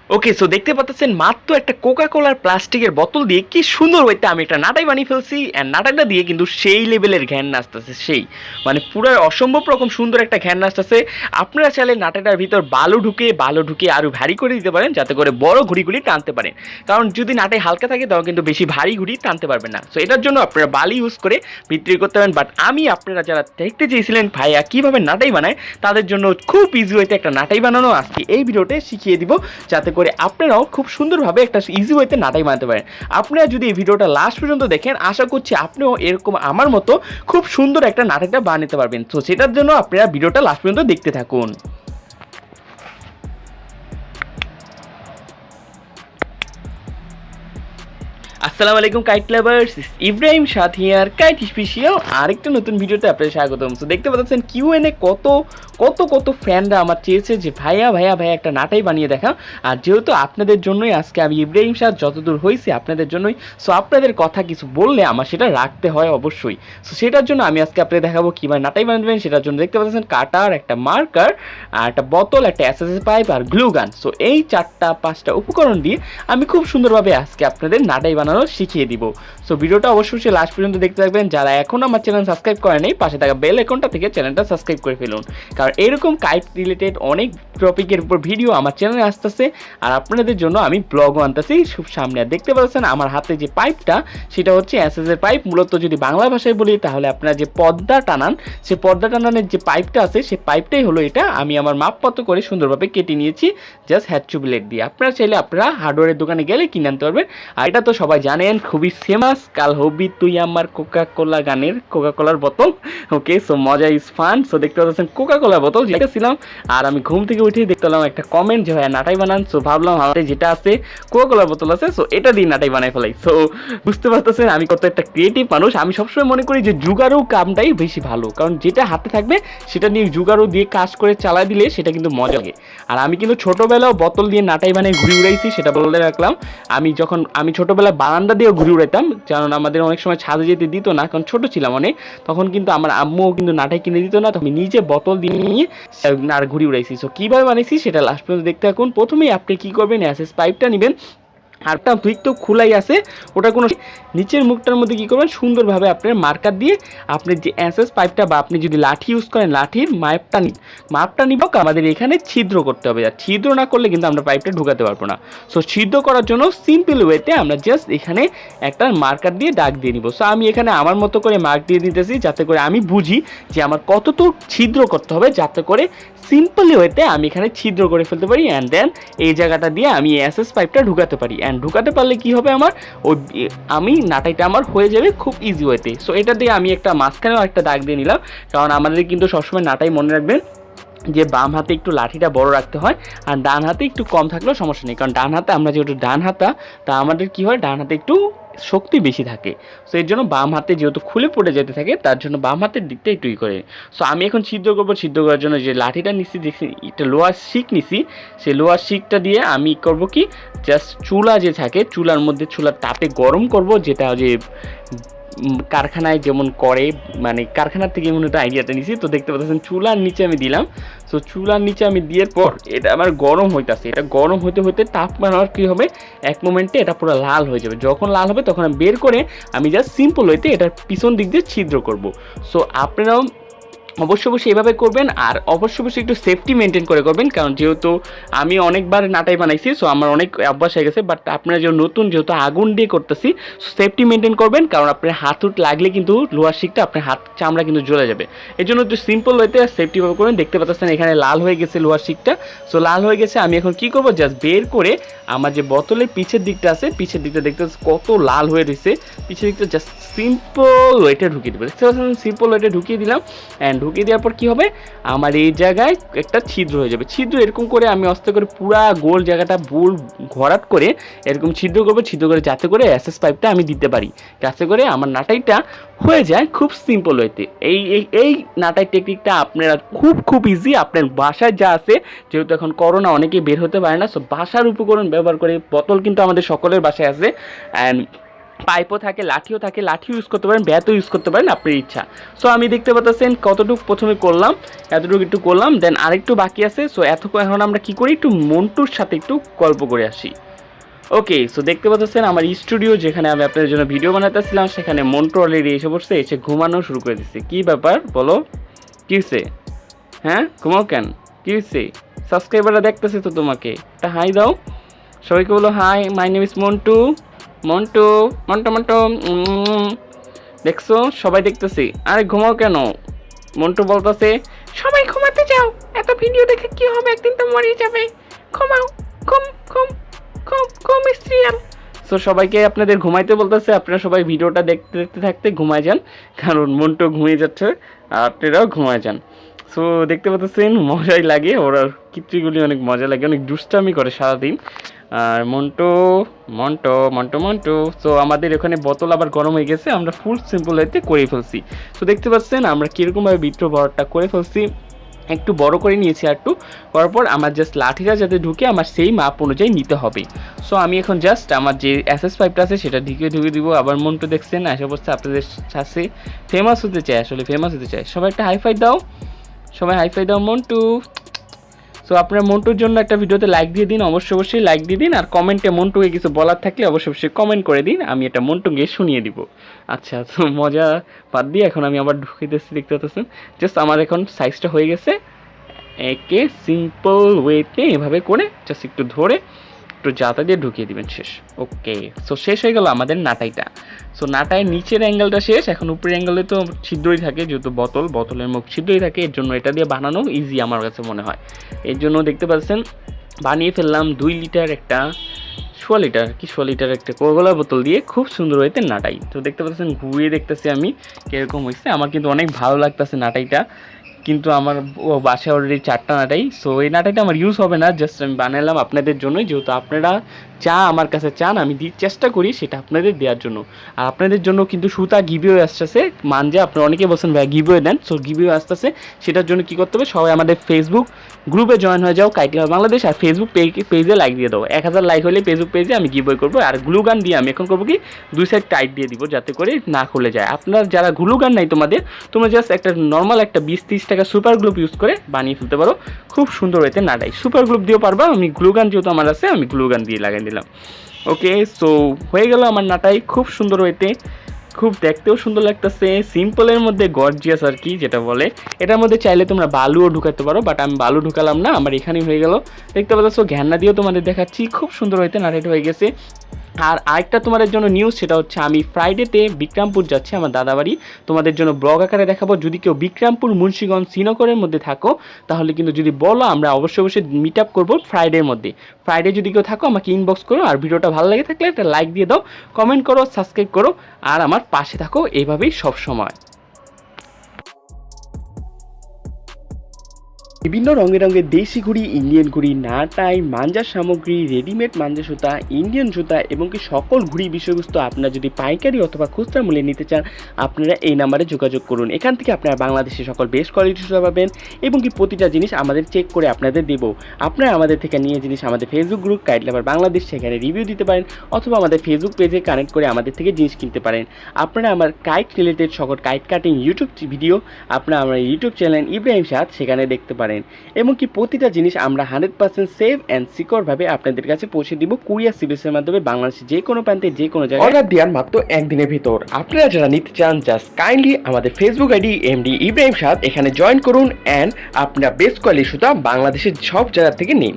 ওকে, so দেখতে পাচ্ছেন মাত্র একটা কোকা কোলার প্লাস্টিকের বোতল দিয়ে কি সুন্দর হইতে আমি একটা নাটাই বানিয়ে ফেলছি। অ্যান্ড নাটাইটা দিয়ে কিন্তু সেই লেভেলের ঘ্যান আসতেছে, সেই মানে পুরো অসম্ভব রকম সুন্দর একটা ঘ্যান আসতেছে। আপনারা চাইলে নাটাইটার ভিতর বালু ঢুকে আরও ভারী করে দিতে পারেন, যাতে করে বড় ঘুড়িগুলি টানতে পারেন। কারণ যদি নাটাই হালকা থাকে তখন কিন্তু বেশি ভারী ঘুড়ি টানতে পারবেন না। সো এটার জন্য আপনারা বালি ইউজ করে বিক্রি করতে পারেন। বাট আমি আপনারা যারা দেখতে চেয়েছিলেন ভাইয়া কীভাবে নাটাই বানায়, তাদের জন্য খুব ইজি হইতে একটা নাটাই বানানো আজকে এই ভিডিওতে শিখিয়ে দিব, যাতে করে আপনারাও খুব সুন্দরভাবে একটা ইজি ওয়েতে নাটাই বানাতে পারেন। আপনারা যদি এই ভিডিওটা লাস্ট পর্যন্ত দেখেন, আশা করছি আপনিও এরকম আমার মতো খুব সুন্দর একটা নাটাইটা বানাতে পারবেন। তো সেটার জন্য আপনারা ভিডিওটা লাস্ট পর্যন্ত দেখতে থাকুন। আসসালামু আলাইকুম কাইট লাভার্স, ইব্রাহিম সাথ হিয়ার কাইট স্পেশাল আরেকটা নতুন ভিডিওতে আপনাদের স্বাগতম। তো দেখতে পাচ্ছেন কিউএনএ কত কত কত ফ্যানরা আমার চেয়েছে যে ভাইয়া ভাইয়া ভাইয়া একটা নাটাই বানিয়ে দেখা। আর যেহেতু আপনাদের জন্যই আজকে আমি ইব্রাহিম সাথ যতদূর হয়েছি আপনাদের জন্যই, সো আপনাদের কথা কিছু বললে আমার সেটা রাখতে হয় অবশ্যই। সো সেটার জন্য আমি আজকে আপনাদের দেখাবো কীভাবে নাটাই বানাবেন। সেটার জন্য দেখতে পাচ্ছেন কাটার, একটা মার্কার, আর একটা বোতল, একটা এসএসএস পাইপ আর গ্লু গান। সো এই 4-5টা উপকরণ দিয়ে আমি খুব সুন্দরভাবে আজকে আপনাদের নাটাই বানানো শিখিয়ে দিব। সো ভিডিওটা অবশ্যই লাস্ট পর্যন্ত দেখতে থাকবেন। যারা এখন আমার চ্যানেল সাবস্ক্রাইব করেন নাই, পাশে থাকা বেল আইকনটা থেকে চ্যানেলটা সাবস্ক্রাইব করে ফেলুন, কারণ এরকম কাইট রিলেটেড অনেক টপিকের উপর ভিডিও আমার চ্যানেলে আসতেছে আর আপনাদের জন্য আমি ব্লগও আনতেছি খুব সামনে। আর দেখতে পাচ্ছেন আমার হাতে যে পাইপটা, সেটা হচ্ছে এসএস এর পাইপ। মূলত যদি বাংলা ভাষায় বলি তাহলে আপনারা যে পর্দা টানান, সেই পর্দা টানানের যে পাইপটা আছে সেই পাইপটাই হলো এটা। আমি আমার মাপপত্র করে সুন্দরভাবে কেটে নিয়েছি জাস্ট হ্যাচু ব্লেড দিয়ে। আপনারা চাইলে আপনারা হার্ডওয়্যারের দোকানে গেলে কিনে আনতে পারবেন। আর এটা তো সবাই জানেন খুবই ফেমাস, কাল হবি তুই আমার কোকা কোলা গানের কোকা কোলার বোতল। ওকে, সো মজা ইজ ফান। সো দেখতে পাচ্ছেন কোকা কোলার বোতল লিখেছিলাম, আর আমি ঘুম থেকে উঠে দেখতে পেলাম একটা কমেন্ট যে ভাই নাটাই বানান। সো ভাবলাম আমাদের যেটা আছে কোকা কোলার বোতল আছে, সো এটা দিয়ে নাটাই বানাই ফেলাই। সো বুঝতে পারতেছেন আমি কত একটা ক্রিয়েটিভ মানুষ। আমি সবসময় মনে করি যে জুগারু কামটাই বেশি ভালো, কারণ যেটা হাতে থাকবে সেটা নিয়ে জুগারু দিয়ে কাজ করে চালাই দিলে সেটা কিন্তু মজা লাগে। আর আমি কিন্তু ছোটোবেলাও বোতল দিয়ে নাটাই বানিয়ে ঘুরে উড়াইছি, সেটা বলে রাখলাম। আমি ছোটোবেলায় বারান্দা দিয়েও ঘুরে উড়াইতাম, কারণ আমাদের অনেক সময় ছাদে যেতে দিত না, কারণ ছোটো ছিলাম অনেক। তখন কিন্তু আমার আম্মুও কিন্তু নাটাই কিনে দিত না, তো আমি নিজে বোতল দিয়ে নিয়ে আর ঘুরে উড়াইছি। সো কীভাবে বানিয়েছি সেটা লাস্ট পর্যন্ত দেখতে থাকুন। প্রথমেই আপনি কী করবেন, এসএস পাইপটা নেবেন, আরটা ঠিক তো খোলাই আছে, ওটা কোনো নিচের মুখটার মধ্যে কী করবেন, সুন্দরভাবে আপনার মার্কার দিয়ে আপনি যে এসএস পাইপটা বা আপনি যদি লাঠি ইউজ করেন লাঠির মাপটা নিব। আমাদের এখানে ছিদ্র করতে হবে, আর ছিদ্র না করলে কিন্তু আমরা পাইপটা ঢুকাতে পারবো না। সো ছিদ্র করার জন্য সিম্পল ওয়েতে আমরা জাস্ট এখানে একটা মার্কার দিয়ে দাগ দিয়ে নিব। সো আমি এখানে আমার মতো করে মার্ক দিয়ে দিতেছি, যাতে করে আমি বুঝি যে আমার কতটুকু ছিদ্র করতে হবে, যাতে করে সিম্পলি ওয়েতে আমি এখানে ছিদ্র করে ফেলতে পারি। অ্যান্ড দেন এই জায়গাটা দিয়ে আমি এসএস পাইপটা ঢুকাতে পারি। অ্যান্ড ঢুকাতে পারলে কি হবে, আমি নাটাইটা আমার হয়ে যাবে খুব ইজি ওয়েতে। সো এটা দিয়ে আমি একটা মাঝখানেও একটা দাগ দিয়ে নিলাম, কারণ আমাদের কিন্তু সবসময় নাটাই মনে রাখবেন যে বাম হাতে একটু লাঠিটা বড় রাখতে হয়, আর ডান হাতে একটু কম থাকলেও সমস্যা নেই, কারণ ডান হাতে আমরা যেহেতু ডান হাতা, তা আমাদের কি হয় ডান হাতে একটু শক্তি বেশি থাকে। সো এর জন্য বাম হাতে যেহেতু খুলে পড়ে যেতে থাকে, তার জন্য বাম হাতের দিকটা একটুই করে। সো আমি এখন ছিদ্র করবো। ছিদ্র করার জন্য যে লাঠিটা নিচ্ছি, দেখছি একটা লোহার শিক নিছি, সেই লোহার শিকটা দিয়ে আমি করব কি, জাস্ট চুলা যে থাকে চুলার মধ্যে চুলার তাপে গরম করব, যেটা যে কারখানায় যেমন করে, মানে কারখানার থেকে এমন একটা আইডিয়াটা নিছি। তো দেখতে পাচ্ছেন চুলার নিচে আমি দিলাম। সো চুলার নিচে আমি দেওয়ার পর এটা আমার গরম হইতেছে, এটা গরম হতে হতে তাপ বানানোর কী হবে, এক মোমেন্টে এটা পুরো লাল হয়ে যাবে। যখন লাল হবে তখন আমি বের করে আমি জাস্ট সিম্পল হইতে এটার পিছন দিক দিয়ে ছিদ্র করব। সো আপনারাও অবশ্যই এইভাবে করবেন, আর অবশ্যই একটু সেফটি মেনটেন করে করবেন, কারণ যেহেতু আমি অনেকবার নাটাই বানাইছি, সো আমার অনেক অভ্যাস হয়ে গেছে। বাট আপনারা যেহেতু আগুন দিয়ে করতেছি, সেফটি মেনটেন করবেন, কারণ আপনার হাত লাগলে কিন্তু লোহার শিকটা আপনার হাত চামড়া কিন্তু জ্বলে যাবে। এই জন্য একটু সিম্পল হইতে সেফটিভাবে করবেন। দেখতে পাচ্ছেন এখানে লাল হয়ে গেছে লোহার শিকটা। সো লাল হয়ে গেছে, আমি এখন কী করবো, জাস্ট বের করে আমার যে বোতলের পিছের দিকটা আছে, পিছের দিকটা দেখতে কত লাল হয়ে রয়েছে, পিছের দিকটা জাস্ট সিম্পল ওয়েটে ঢুকিয়ে দেবে। দেখতে পাচ্ছেন সিম্পল ওয়েটে ঢুকিয়ে দিলাম। অ্যান্ড ঢুকিয়ে দেওয়ার পর কী হবে, আমার এই জায়গায় একটা ছিদ্র হয়ে যাবে। ছিদ্র এরকম করে আমি আস্তে করে পুরা গোল জায়গাটা বুল ঘোরাট করে এরকম ছিদ্র করবো, ছিদ্র করে যাতে করে এসএস পাইপটা আমি দিতে পারি, যাতে করে আমার নাটাইটা হয়ে যায় খুব সিম্পল হইতে। এই নাটাই টেকনিকটা আপনারা খুব ইজি, আপনার বাসায় যা আছে, যেহেতু এখন করোনা অনেকে বের হতে পারে না, সো বাসার উপকরণ ব্যবহার করে, বোতল কিন্তু আমাদের সকলের বাসায় আছে। অ্যান্ড পাইপও থাকে, লাঠিও থাকে, লাঠিও ইউজ করতে পারেন, ব্যাটও ইউজ করতে পারেন, আপনার ইচ্ছা। সো আমি দেখতে পাচ্ছেন কতটুকু প্রথমে করলাম, এতটুকু একটু করলাম, দেন আরেকটু বাকি আছে। সো এখন আমরা কি করি, একটু মন্টুর সাথে একটু গল্প করে আসি। ওকে, সো দেখতে পাচ্ছেন আমার স্টুডিও, যেখানে আমি আপনাদের জন্য ভিডিও বানাতেছিলাম, সেখানে মন্টু অলরেডি এসে পড়ছে, এসে ঘুমানো শুরু করে দিচ্ছে। কী ব্যাপার বলো, কী হয়েছে? হ্যাঁ, ঘুমাও কেন, কী হয়েছে? সাবস্ক্রাইবাররা দেখতেছে তো তোমাকে, একটা হাই দাও সবাইকে, বলো hi, my name is Montu. Montu Montu Montu, দেখছো সবাই দেখতেছি। আরে ঘুমাও কেন? মন্টু বলতেছে সবাই ঘুমাতে যাও, এত ভিডিও দেখে কি হবে, একদিন তো মরে যাবে, ঘুমাও, ঘুম ঘুম ঘুম ঘুম সিরিয়াল। সো সবাইকে আপনাদের ঘুমাইতে বলতেছে, আপনারা সবাই ভিডিওটা দেখতে দেখতে থাকতে ঘুমায় যান, কারণ মন্টু ঘুমিয়ে যাচ্ছে আর আপনারাও ঘুমায় যান। সো দেখতে পাচ্ছেন মজাই লাগে, ওরা কিত্রিগুলি অনেক মজা লাগে, অনেক দুষ্টামি করে সারাদিন। আর মন্টু মন্টু মন্টু মন্টু। সো আমাদের এখানে বোতল আবার গরম হয়ে গেছে, আমরা ফুল সিম্পল হইতে করে ফেলছি। সো দেখতে পাচ্ছেন আমরা কীরকমভাবে বিট্রো বড়টা করে ফেলছি, একটু বড় করে নিয়েছি, আর একটু করার পর আমার জাস্ট লাঠিটা যাতে ঢুকে আমার সেই মাপ অনুযায়ী নিতে হবে। সো আমি এখন জাস্ট আমার যে SS পাইপটা আছে সেটা ঢুকে দিব। আবার মন্টু দেখছেন আশা করছে আপনাদের সাথে ফেমাস হতে চায়, আসলে ফেমাস হতে চায়। সবাই একটা হাইফাই দাও, সবাই হাইফাই দাও মন্টু। সো আপনার মন্টুর জন্য একটা ভিডিওতে লাইক দিয়ে দিন, অবশ্যই লাইক দিয়ে দিন, আর কমেন্টে মন্টুকে কিছু বলার থাকলে অবশ্যই কমেন্ট করে দিন, আমি এটা মন্টুকে শুনিয়ে দিব। আচ্ছা, তো মজা বাদ দিয়ে এখন আমি আবার ঢুকিতেছি, দেখতে পাচ্ছেন জাস্ট আমার এখন সাইজটা হয়ে গেছে। একে সিম্পল ওয়েতে এভাবে করে জাস্ট একটু ধরে একটু জাতা দিয়ে ঢুকিয়ে দিবেন, শেষ। ওকে, সো শেষ হয়ে গেল আমাদের নাটাইটা। সো নাটাইয়ের নিচের অ্যাঙ্গেলটা শেষ, এখন উপরের অ্যাঙ্গেলে তো ছিদ্রই থাকে, যেহেতু বোতলের মুখ ছিদ্রই থাকে, এর জন্য এটা দিয়ে বানানো ইজি আমার কাছে মনে হয়। এর জন্য দেখতে পাচ্ছেন বানিয়ে ফেললাম 2 লিটার একটা 1.5 লিটার একটা কোকাকোলা বোতল দিয়ে খুব সুন্দর হইতে নাটাই। তো দেখতে পাচ্ছেন ঘুরিয়ে দেখতেছি আমি কীরকম হয়েছে, আমার কিন্তু অনেক ভালো লাগতেছে নাটাইটা, কিন্তু আমার বাসায় অলরেডি 4টা নাটাই। সো এই নাটাইটা আমার ইউজ হবে না, জাস্ট আমি বানালাম আপনাদের জন্যই, যেহেতু আপনারা আমার কাছে চান আমি চেষ্টা করি সেটা আপনাদের দেওয়ার জন্য। আর আপনাদের জন্য কিন্তু সুতা গিভওয়ে আসতেছে, মানজে আপনারা অনেকে বলছেন ভাই গিভওয়ে দেন। সো গিভওয়ে আসতেছে, সেটার জন্য কী করতে হবে, সবাই আমাদের ফেসবুক গ্রুপে জয়েন হয়ে যাও কাইট লাভার বাংলাদেশ, আর ফেসবুক পেজে লাইক দিয়ে দাও। 1000 লাইক হলে ফেসবুক পেজে আমি গিভওয়ে করবো। আর গ্লু গান দিয়ে আমি এখন করবো কি 2 সাইড টাইট দিয়ে দিব, যাতে করে না খুলে যায়। আপনার যারা গ্লু গান নাই তোমরা জাস্ট একটা নর্মাল একটা 20-30 টাকা সুপার গ্লুপ ইউজ করে বানিয়ে ফেলতে পারো, খুব সুন্দর হইতে নাটাই। সুপার গ্লুপ দিয়েও পারবা, আমি গ্লু গান যেহেতু আমার আছে আমি গ্লু গান দিয়ে লাগিয়ে দিলাম। ওকে, সো হয়ে গেল আমার নাটাই, খুব সুন্দর হইতে, খুব দেখতেও সুন্দর লাগতেছে, সিম্পলের মধ্যে গর্জিয়াস আর কি যেটা বলে। এটার মধ্যে চাইলে তোমরা বালুও ঢুকাতে পারো, বাট আমি বালু ঢুকালাম না, আমার এখানেই হয়ে গেল। দেখতে পাচ্ছ ঘ্যান্না দিয়েও তোমাদের দেখাচ্ছি, খুব সুন্দর হইতে নাটাইটা হয়ে গেছে। আর আরেকটা তোমাদের জন্য নিউজ, সেটা হচ্ছে আমি ফ্রাইডেতে বিক্রমপুর যাচ্ছি আমার দাদাবাড়ি, তোমাদের জন্য ব্লগ আকারে দেখাবো। যদি কেউ বিক্রমপুর, মুন্সিগঞ্জ, শ্রীনগরের মধ্যে থাকো তাহলে কিন্তু যদি বলো আমরা অবশ্যই মিট আপ করবো ফ্রাইডের মধ্যে। ফ্রাইডে যদি কেউ থাকো আমাকে ইনবক্স করো, আর ভিডিওটা ভালো লাগে থাকলে একটা লাইক দিয়ে দাও, কমেন্ট করো, সাবস্ক্রাইব করো, আর আমার পাশে থাকো এইভাবেই সবসময়। বিভিন্ন রঙের দেশি ঘুড়ি, ইন্ডিয়ান ঘুড়ি, নাটাই, মাঞ্জার সামগ্রী, রেডিমেড মাঞ্জা সুতা, ইন্ডিয়ান জুতা এবং কি সকল ঘুড়ি বিষয়বস্তু আপনারা যদি পাইকারি অথবা খুচরা মূল্যে নিতে চান আপনারা এই নাম্বারে যোগাযোগ করুন। এখান থেকে আপনারা বাংলাদেশে সকল বেস্ট কোয়ালিটি সুতা পাবেন এবং কি প্রতিটা জিনিস আমাদের চেক করে আপনাদের দেব। আপনারা আমাদের থেকে নিয়ে জিনিস আমাদের ফেসবুক গ্রুপ কাইট লাভার বাংলাদেশ, সেখানে রিভিউ দিতে পারেন, অথবা আমাদের ফেসবুক পেজে কানেক্ট করে আমাদের থেকে জিনিস কিনতে পারেন। আপনারা আমার কাইট রিলেটেড সকল কাইট কাটিং ইউটিউব ভিডিও আপনারা আমার ইউটিউব চ্যানেল ইব্রাহিম সাদ সেখানে দেখতে পারেন। এবং কি প্রতিটা জিনিস আমরা 100% সেফ অ্যান্ড সিকিউরভাবে আপনাদের কাছে পৌঁছে দিব কুরিয়ার সার্ভিসের মাধ্যমে, বাংলাদেশের যে কোনো প্রান্তে যে কোনো জায়গায় অর্ডার দেওয়ার মাত্র 1 দিনের ভিতর। আপনারা যারা নিতে চান জাস্ট কাইন্ডলি আমাদের ফেসবুক আইডি এমডি ইব্রাহিম সাদ এখানে জয়েন করুন, অ্যান্ড আপনারা বেস্ট কোয়ালিটি সুতা বাংলাদেশের সব জায়গা থেকে নিন।